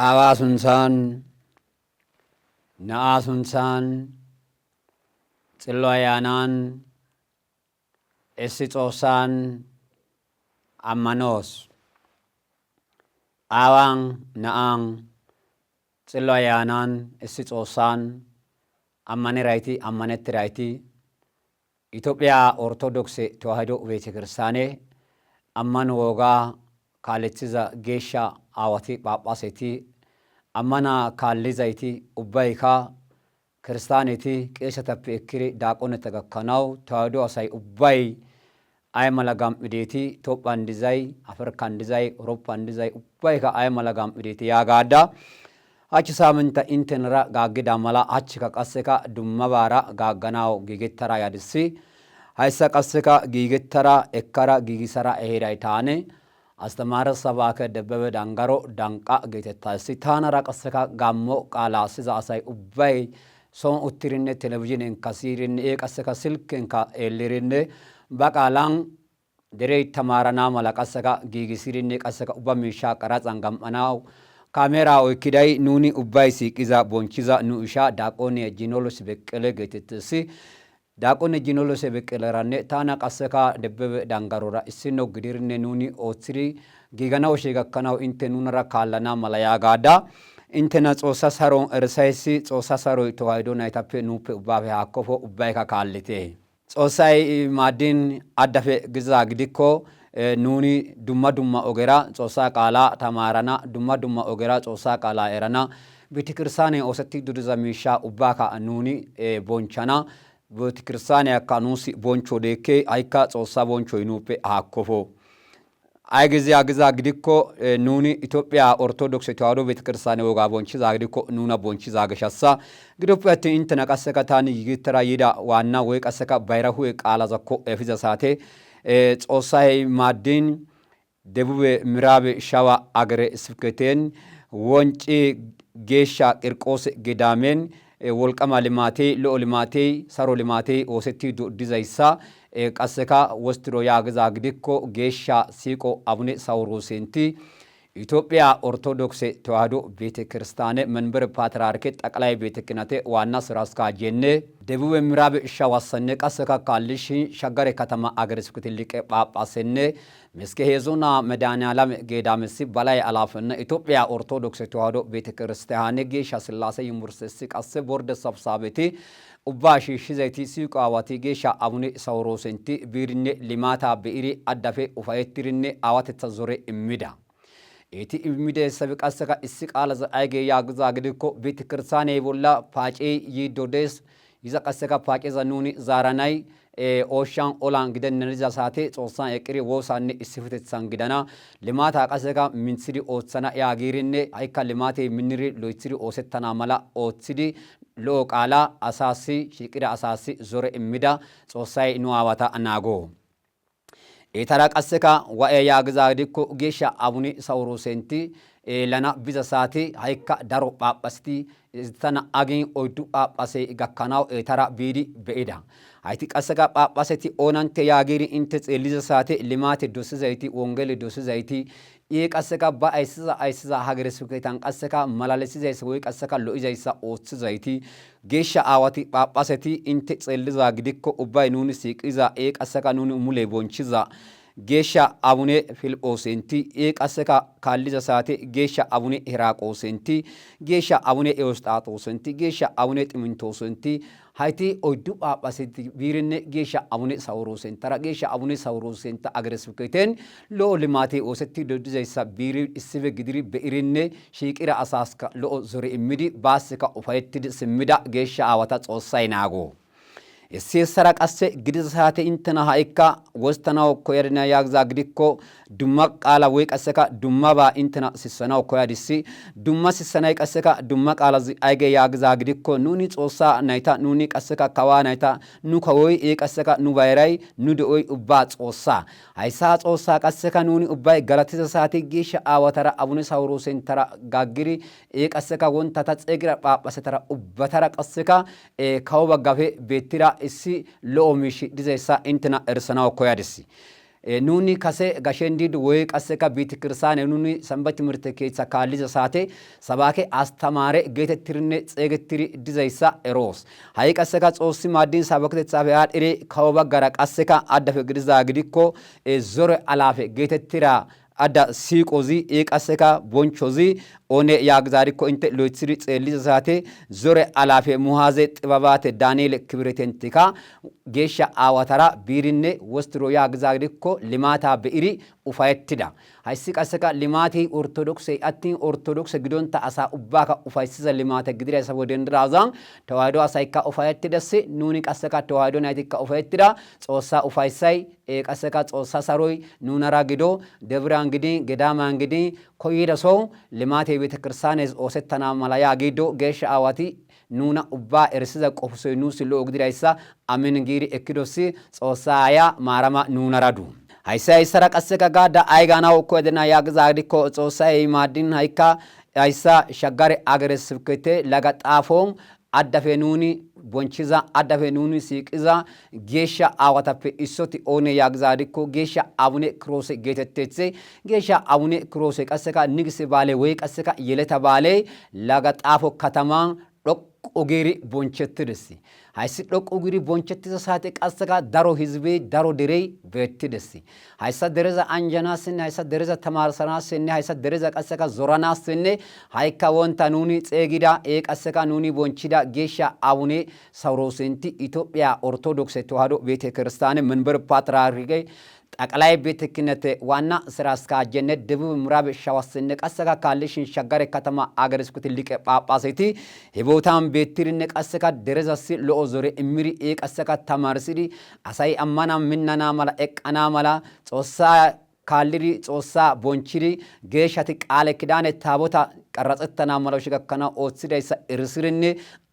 Awasunsan, Naasunsan, Tsiloyanan, Esitosan, Amanos. Awang, Naang, Tsiloyanan, Esitosan, Amaniraiti, Amanetiraiti, Ethiopia Orthodox Tewahedo Betekiristane, Amanoga, Kaletiza Gesha Awati Papaseti, Amana Kalizaiti, Ubaika, Kristaniti, Kesata Pekiri, Dakonetaga Kanau, Tewahedo Asai Ubay, Aymalagam Iditi, Topan Dizai, African Dizai, European Dizai, Ubaika Aymalagam Iditi Yagada. Achisaminta intenra gagida mala achika kaseka dummabara gaganao gigetara yadisi haysa kaseka gigetara ekkara gigisara ehiraitane astamara sabaka debebe dangaro danqa getetasi tanara kaseka gammo qala siza asay ubbay son uttirine television kasirin e kaseka silken ka elirinne baqalan dere tamarana mala kaseka gigisirinne kaseka ubamisha qaratsan gamanaw Kamera oykkiday nuni ubbay siiqiza bonchiza nu isha daaqone Jinolos Beqqele geetettesi daaqone Jinolos Beqqeleranne taana qasseka debebe dangarora issino gidirne nuni ooththiri giiganaw sheegakkanaw inte nunara kaallana mala yaagaada intena Xoossa saron ersaysi Xoossa saroy Tewahedo naytappe nuuppe ubbaafe haakkofo ubbayka kaallite Xoossay maaddin addafe giza gidikko nuni dumma ogera Xoossa qaala tamarana dumma ogera Xoossa qaala erana betekirsaane osetti dudiza miisha ubbaka nuni bonchana betekirsaane akka nusi boncho dekke ayka Xoossa boncho inuppe haakkofo ay giza gidikko nuni Ethiopia Orthodox Tewahedo betekirsaane woga bonchiza gidikko nuna bonchiza gashassa gidoppe attin intena qasseka tani yigitara yida waanna woy qasseka bayrahu qaala zakko efiza saate Xoossay maaddin debube miraabe shawa agere sifketen wonci geesha qirqoos gedaamen wolqama limaatey lo'o limaatey saro limaatey oosetti dizayssa qasseka wostiro yaagiza gidikko geesha siiqo abune sawurosenti Ethiopia Orthodox Tewahedo Betekiristane መንበር ፓትርያርክ ጠቅላይ ቤተ ክህነት ዋና ስራ አስኪያጅ ደቡብ ምዕራብ ሸዋሰነ ቀሰካ ካልሽ ሸገር ከተማ አገረ ስብከት ሊቀ ጳጳስነ መስከሄ ዞና መድኃኔዓለም ገዳምሲ በላይ አላፈነ ኢትዮጵያ ኦርቶዶክስ ተዋሕዶ ቤተክርስቲያን ጌሻ ስላሴ ዩኒቨርሲቲ ቀሰ ቦርድ ሰብሳቤቲ ኡባሺ ሽዘይቲ ሲቋዋቲ ጌሻ አቡነ ሳውሮስንቲ ቢርነ ሊማታ ቢሪ አዳፌ ኡፋይትርነ አዋተተ ዞሬ እሚዳ Eti imide sabiqasaka issiqala ayge yagza gidiko betekirsaane bolla paace yidodes iza qaseka paaceza nuni zaaranay ooshan olan gidennaniza saate Xoossan eqiri woosanne issifetetsan gidana limata qaseka minsidi oothana yaagirinne ayka limate miniri loytiri oosettana mala oothidi lo qaala asasi shiqira asasi zore immida Xoossay nu awata anago Etara qasseka wa'e yaagiza gidikko geesha abune sawurosenti lana biza saate hayka daro phaphasti tana agin oyddu phaphase gakkanaw etara biidi beida hayti qasseka phaphaseti onante yaagiri inte xeeliza saate limate dosizayti wongele dosizayti qasseka ba aysiza hagere suketan qasseka malalesizaysa woy qasseka lo'izaysa oothizayti geesha aawati phaphaseti inte xeeliza gidikko ubbay nuni siiqiza qasseka nuni mule bonchiza geesha abune Filiphosenti qasseka kalliza saate geesha abune Hiraaqosenti geesha abune Ewostaatosenti geesha abune Ximintosenti hayti oyddu phaphaseti biirine geesha abune Sawurosentara geesha abune Sawurosenta agere sibketen lo limaate oosetti dodizaysa biiri issibe gidiri beirine shiiqira asaska lo zore immidi baasika ufayettidi simmida geesha aawata Xoossay naago Sesara qasse gidiza saate intena haika wostanaw koyarina yaagza gidikko dumma qaala way qasseka dumma ba intena sissanaw koyadisi dumma sissanay qasseka dumma qaala ayge yaagza gidikko nuni Xoossa nayta nuni qasseka kawa nayta nu kawoy qasseka nu bayray nu de'oy ubba Xoossa haysa Xoossa qasseka nuni ubbay galatiza saate geesha aawatara abune Sawurosentara gaggiri qasseka wontata xeegira phaphasatara ubbatara qasseka kawo baggafe bettira issi lo mishi dizaysa intena ersanaw koyadisi nuni kase gashendid woy qasseka biiti kirsaane nuni sanbati mirte keetsa kaalliza saate sabaake astamare geetettirinne xeegettiri dizayssa eroos hay qasseka xoossi maaddin sabaketethafe aadhiri kawo baggara qasseka addafe gidiza gidikko zore alaafe geetettira adda siiqozi qasseka bonchozi one yaagzaarikko inte lo'ethiri xeelliza saate zore alaafe muhaaze xibabate daaniel kibiretentika geeshsha aawatara biirinne wostiro yaagzaarikko limaata be'iri ufayettida hayssi qasseka limaati ortodokse attin ortodokse gidonta asa ubbaaka ufaysiza limaata gidiraysa wodendirazan tawaydo asaykka ufayettidasi nuni qasseka tawaydo naytikka ufayettida xoossa ufaysay qasseka xoossa saroy nunara gido debiran gidi gedaman gidi koyida sow limaate ቤተ ክርስቲያንስ ኦሰተና ማላያ ጊዶ ገሽ አዋቲ ኑና ኡባ እርሲዛ ቆፍሶይ ኑስ ለኦግዲራይሳ አሜን ጊሪ እክዶሲ ጾሳያ ማራማ ኑናራዱ ሃይሳይ ሰራ ቀሰከ ጋዳ አይጋናው ኮደና ያግዛዲኮ ጾሳይ ማዲን ሃይካ አይሳ ሸጋሪ አገረ ስብከቴ ለጋጣፎም አዳፈኑኒ ቦንቺዛ አዳፈኑኒ ሲቅዛ ጌሻ አዋታፈ ኢሶቲ ኦኔ ያግዛዲኮ ጌሻ አቡኔ ክሮሴ ጌተቴጼ ጌሻ አቡኔ ክሮሴ ቀሰካ ንግስ ባለ ወይ ቀሰካ የለተ ባለ ለጋጣፎ ከተማ ዶቆጊሪ ቦንቸትደሲ haysi dhoqqu giri bonchetiza saate qasseka daro hizbe daro derey beettidesi haysa dereza anjanasinne haysa dereza tamarsanasinne haysa dereza qasseka zoranasinne hayka wonta nuni xeegida qasseka nuni bonchida geeshsha abune sawrosenti Ethiopia Orthodox Tewahedo ቤተ ክርስቲያን መንበር ፓትርያርክ ጠቅላይ ቤተ ክህነት ዋና ስራ አስኪያጅነት ደቡብ ምዕራብ ሸዋስነ ቀሰካ ካልሽን ሸጋሪ ከተማ አገረ ስብከት ሊቀ ጳጳሳት የቦታም ቤትሪነ ቀሰካ ደረዛሲ ለኦዞሬ እምሪ ቀሰካ ተማርሲዲ አሳይ አማና ምንናና ማላ እቀና ማላ ጾሳ ካልሪ ጾሳ ቦንቺሪ ጌሻቲ ቃለ ኪዳነ ታቦታ ቀረጽተና ማላሽ ገከና ኦትሲዳይሳ እርስርነ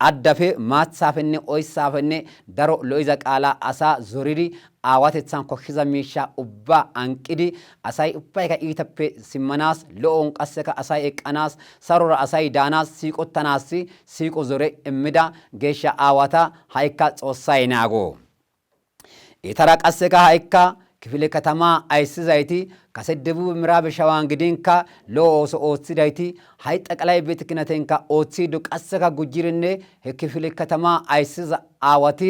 አዳፈ ማትሳፈነ ኦይሳፈነ ዳሮ ሎይዛ ቃላ አሳ ዞሪሪ አዋተቻን ኮኺዛ ሚሻ ኡባ አንቂዲ አሳይ ኡፓይካ ኢተፔ ሲመናስ ሎን ቀሰካ አሳይ እቀናስ ሰሮራ አሳይ ዳናስ ሲቆተናስ ሲቆ ዞሬ እምዳ ጌሻ አዋታ ሃይካ ጾሳይ ናጎ ኢተራ ቀሰካ ሃይካ ክፍለ ከተማ አይስዛይቲ ከሰደቡ ምዕራብ ሸዋ እንግዲንካ ሎሶ ኦትሲዳይቲ ሃይ ጠቅላይ ቤተ ክህነትንካ ኦትሲዶ ቀሰካ ጉጅርነ ክፍለ ከተማ አይስዛ አዋቲ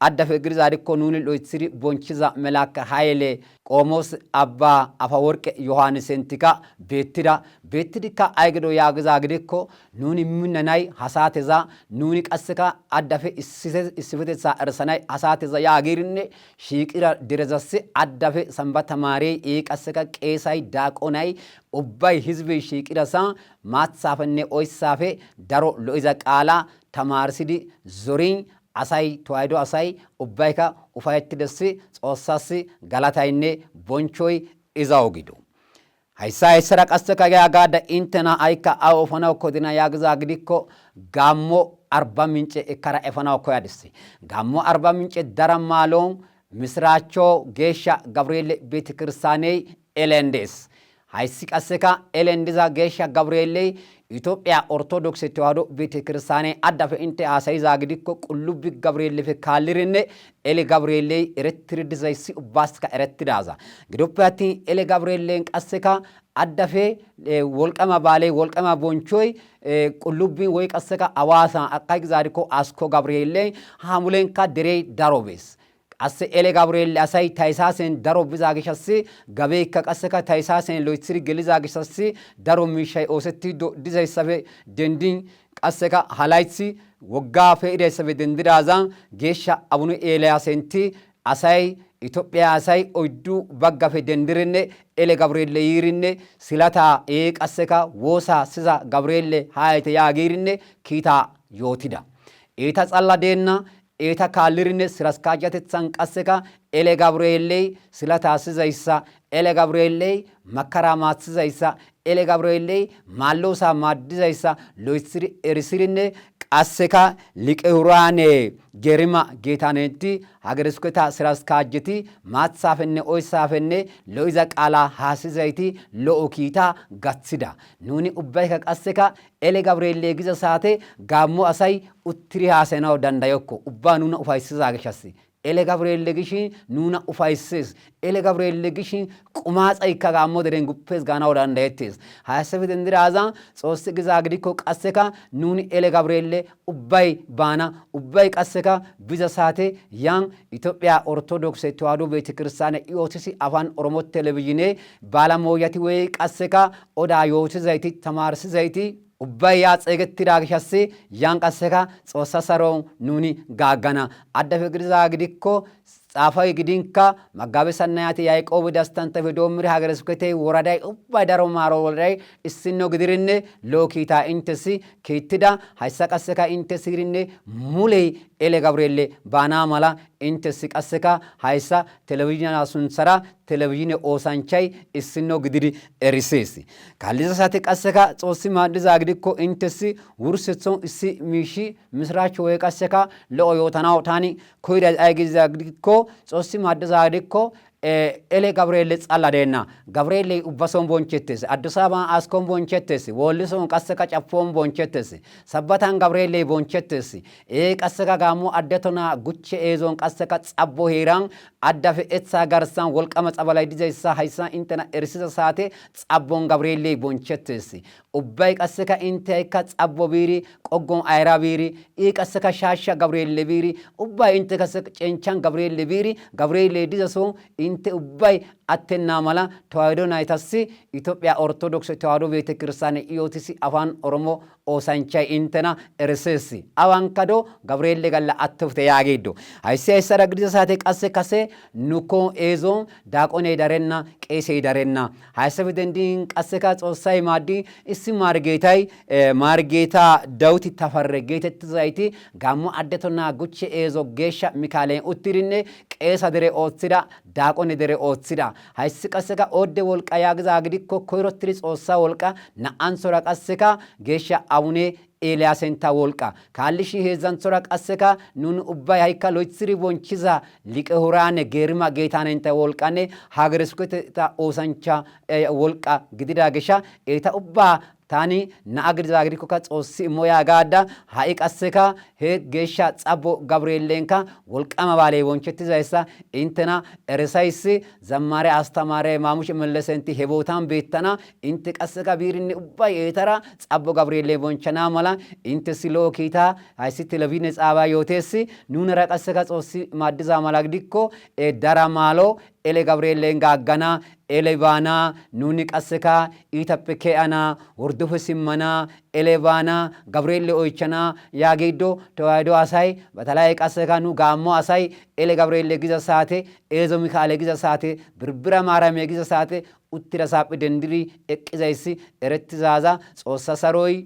አዳፈ ግርዛዲኮ ኑኒ ሎይትሲሪ ቦንቺዛ መላከ ሃይሌ ቆሞስ አባ አፈወርቅ ዮሐንስንቲካ ቤትዲካ አይገዶ ያግዛግዲኮ ኑኒ ምነናይ ሐሳተዛ ኑኒ ቀሰካ አዳፈ እስፈተሳ እርሰናይ ሐሳተዛ ያጊርነ ሺቂራ ደረዛስ አዳፈ ሰንበት ተማሪ ቀሰካ ቄሳይ ዳቆናይ ኡባይ ህዝብ ሺቂራሳ ማትሳፈነ ኦይሳፈ ዳሮ ሎይዛ ቃላ ተማርሲዲ ዞሪን አሳይ ተዋይዶ አሳይ ኡባይካ ኡፋየትደስ ጾሳስ ጋላታይነ ቦንቾይ ኢዛው ጊዶ ሃይሳይ ሰራ ቀሰካ ያጋዳ ኢንተና አይካ አው ፈናው ኮዲና ያግዛ ግዲኮ ጋሞ አርባ ምንጭ እከራ ፈናው ኮያድስ ጋሞ አርባ ምንጭ ደረማሎም ምስራቾ ጌሻ ገብርኤል ቤተ ክርስቲያኔ ኤለንዴስ ሃይሲ ቀሰካ ኤለንዲዛ ጌሻ ገብርኤል ኢትዮጵያ ኦርቶዶክስ ተዋህዶ ቤተ ክርስቲያን አዳፈ እንተ አሳይዛ ግዲኮ ቁልብ ገብርኤል ፈካልርነ ኤለ ገብርኤል ኤረትሪድ ዘይሲ ኡባስካ ኤረትዳዛ ግዶፓቲ ኤለ ገብርኤልን ቀሰካ አዳፈ ወልቀማ ባሌ ወልቀማ ቦንቾይ ቁልብ ወይ ቀሰካ አዋሳ አቃይ ግዛዲኮ አስኮ ገብርኤል ሃሙሌንካ ደሬ ዳሮቤስ አሰ ኤለ ገብርኤል አሳይ ታይሳሰን ዳሮ ብዛገሻስ ገበይከ ቀሰካ ታይሳሰን ሎይትሪ ገሊዛገሻስ ዳሮ ሚሻይ ኦሰቲዶ ዲዛይሰበ ደንዲን ቀሰካ ሃላይሲ ወጋ ፈይደሰበ ደንድራዛን ጌሻ አቡነ ኤልያስንቲ አሳይ ኢትዮጵያ አሳይ ኦይዱ በጋፈ ደንድርነ ኤለ ገብርኤል ይርነ ሲላታ ቀሰካ ወሳ ሲዛ ገብርኤል ሃይተ ያጊርነ ኪታ ዮቲዳ ኤታ ጸላዴና ኤታ ካልርነ ስራስካጃተን ቀሰካ ኤለ ገብርኤል ስለታስዘይሳ ኤለ ገብርኤል መከራ ማትዘይሳ ኤለ ገብርኤል ማሎሳ ማድዘይሳ ሎይትሪ ኤርሲርነ ቀሰካ ሊቀሁራኔ ገሪማ ጌታነንቲ ሀገረ ስብከታ ስራስካጀቲ ማትሳፈነ ኦይሳፈነ ሎይዛ ቃላ ሃሲዘይቲ ሎኦኪታ ጋትሲዳ ኑኒ ኡባይካ ቀሰካ ኤለ ገብርኤል ግዘ ሳቴ ጋሞ አሳይ ኡትሪ ሃሰናው ዳንዳዮኮ ኡባ ኑና ኡፋይስዛ ገሻሲ ele Gabriel gishin nuna ufayses ele Gabriel gishin qumaxa ikkagammo deren guppes gana dandayettes hayasafe dendiraza xoossi giza gidikko qasseka nuni ele Gabriel ubbay bana ubbay qasseka biza saate yan Ethiopia Orthodox Tewahedo Betekiristiyane iotisi afan Oromo televizhine baalamoyati ወይ qasseka oda yootizayti tamarsizayti ubbay yaa xeegettida gishassi yan qasseka Xoossa saron nuni gaaggana addafe gidiza gidikko ጻፋይ ግዲንካ መጋቤ ሰናያት ያዕቆብ ዳስታን ተፈዶምሪ ሀገረ ስብከቴ ወረዳይ ኡባይ ዳሮ ማሮ ወረዳይ እስኖ ግድርነ ሎኪታ ኢንተሲ ኬትዳ ሃይሳ ቀሰካ ኢንተሲሪነ ሙሌ ኤሌ ገብርኤል ባና ማላ ኢንተሲ ቀሰካ ሃይሳ ቴሌቪዥን አሱንሰራ ቴሌቪዥን ኦሳንቻይ እስኖ ግድሪ ኤሪሴስ ካልዛ ሳተ ቀሰካ ጾሲ ማድዛ ግዲኮ ኢንተሲ ውርሰሶን እሲ ሚሺ ምስራች ወይ ቀሰካ ለኦዮታናው ታኒ ኮይዳ አይግዛ ግዲኮ ጾሲ ማድዛ ግዲኮ ele Gabriel ጻላደና Gabriel ubbason bonchetes Addis Ababa askon bonchetes wolison qasseka caffon bonchetes sabbatan Gabriel bonchetes qasseka gaamo addetona gucce ezon qasseka xabbo heran addafe etsa garsan wolqama xabalay dizaysa haysa intena erisisa saate xabbon Gabriel bonchetes ubbay qasseka inteka xabbo biri qoggon ayra biri qasseka shasha Gabriel biri ubbay inte qasseka cenchan Gabriel biri Gabriel dizason inte ubbay attenna mala ተዋህዶ ናይታሲ ኢትዮጵያ ኦርቶዶክስ ተዋህዶ ቤተክርስቲያን ኢዮቲሲ አፋን ኦሮሞ ኦሳንቻይ ኢንተና ኤርሴሲ አዋንካዶ ገብርኤል ገላ አትፍተ ያጌዶ አይሲ አይሰረግዲ ሳቴ ቀሰ ከሰ ኑኮ ኤዞን ዳቆኔ ዳረና ቄሴ ዳረና ሃይሰብደንዲን ቀሰካ ጾሳይ ማዲ እሲ ማርጌታ ዳውቲ ተፈረጌተ ትዛይቲ ጋሞ አደቶና ጉቼ ኤዞ ጌሻ ሚካኤልን ኡትሪኔ ቄሳ ደሬ ኦትሲዳ ዳቆኔ ደሬ ኦትሲዳ ሃይስ ቀሰካ ኦደ ወልቃ ያግዛ ግዲኮ ኮይሮትሪ ጾሳ ወልቃ ናአንሶራ ቀሰካ ጌሻ አቡኔ ኤልያስንታ ወልቃ ካልሺ ሄዛን ሶራ ቀሰካ ኑን ኡባይ ሃይካ ሎይትሪ ቦንቺዛ ሊቀ ሁራኔ ጌርማ ጌታነንታ ወልቃኔ ሀገረስኩታ ኦሳንቻ ወልቃ ግዲዳ ገሻ ኤታ ኡባ ታኒ ናአግድ ዛግሪኮ ከጾሲ ሞያ ጋዳ ሃይ ቀሰካ ሄ ጌሻ ጻቦ ገብርኤልንካ ወልቃማ ባሌ ወንቸት ዛይሳ ኢንተና ኤርሳይስ ዘማሪ አስተማሪ ማሙሽ መለሰንቲ ሄቦታን ቤተና ኢንተ ቀሰካ ቢሪኒ ኡባይ ኤተራ ጻቦ ገብርኤል ወንቸና ማላ ኢንተ ሲሎኪታ አይሲ ቴሌቪዥን ጻባ ዮቴሲ ኑነራ ቀሰካ ጾሲ ማድዛ ማላግዲኮ ዳራማሎ ele Gabriel gaggana ele bana nuni qasseka itappe ana urdufu simmana ele bana Gabriel oychana yagido tawaido asay batalay qasseka nu gammo asay ele Gabriel giza saate ezo Mikael giza saate birbira marame giza saate uttira sapi dendiri eqqizaysi erettizaza xossa saroy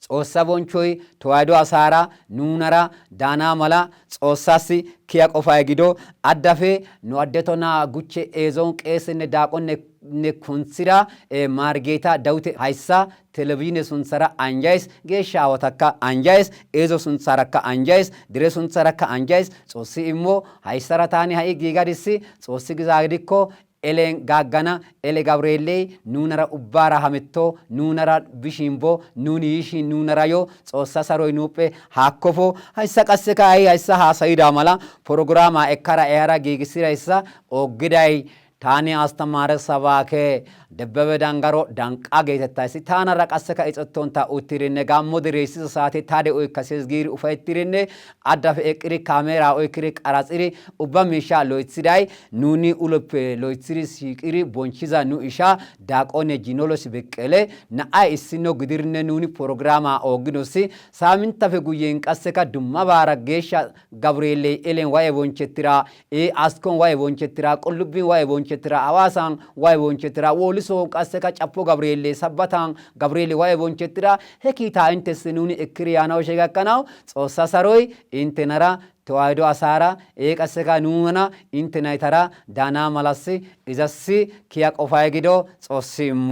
ጾሳ ቦንቾይ ተዋህዶ አሳራ ኑነራ ዳና መላ ጾሳሲ ኪያ ቆፋይ ጊዶ አዳፌ ኑ አደቶና ጉቼ ኤዞን ቄስነ ዳቆነ ነኩንሲራ ማርጌታ ዳውቴ ሃይሳ ቴሌቪዥን ሱንሰራ አንጃይስ ጌሻ ወተካ አንጃይስ ኤዞ ሱንሰራካ አንጃይስ ድሬ ሱንሰራካ አንጃይስ ጾሲ ኢሞ ሃይሰራታኒ ሃይ ጊጋዲሲ ጾሲ ግዛግዲኮ ኤሌን ጋጋና ኤሌ ገብርኤል ኑነራ ኡባራ ሀመቶ ኑነራ ቢሽምቦ ኑኒሺ ኑነራዮ ጾሳ ሰሮይ ኑጴ ሃኮፎ ሃይሳ ቀሰካ ሃይሳ ሃሳይዳ ማላ ፕሮግራማ ኤካራ ኤራ ጊግሲራይሳ ኦግዳይ ታኒ አስተማረ ሰባከ ደበበ ዳንጋሮ ዳንቃ ጌተታሲ ታና ረቀሰካ እጽቶንታ ኡትሪነ ጋሞ ድሬስ ሳቴ ታደ ኦይ ከሰስ ጊሪ ኡፋይትሪነ አዳፈ ኤቅሪ ካሜራ ኦይ ክሪ ቀራጽሪ ኡባሚሻ ሎይትሲዳይ ኑኒ ኡሎፕ ሎይትሲሪ ሲቅሪ ቦንቺዛ ኑ ኢሻ ዳቆኔ ጂኖሎስ በቀለ ናአይ እስኖ ግድርነ ኑኒ ፕሮግራማ ኦግኖሲ ሳምንታፈ ጉየን ቀሰካ ዱማ ባራ ጌሻ ገብርኤል ኤሌን ዋይ ቦንቸትራ አስኮን ዋይ ቦንቸትራ ቁልቢን ዋይ ቦንቸትራ አዋሳን ዋይ ቦንቸትራ ሶ ቀሰካ ጫፖ ገብርኤል ሰባታን ገብርኤል ዋይ ቦንቸትራ ሄኪታ እንተስ ኑኒ እክሪያናው ሸጋከናው ጾሳ ሰሮይ ኢንተነራ ተዋህዶ አሳራ ቀሰካ ኑና ኢንተናይተራ ዳና መላሲ ኢዛሲ ኪያ ቆፋይ ጊዶ ጾሲሞ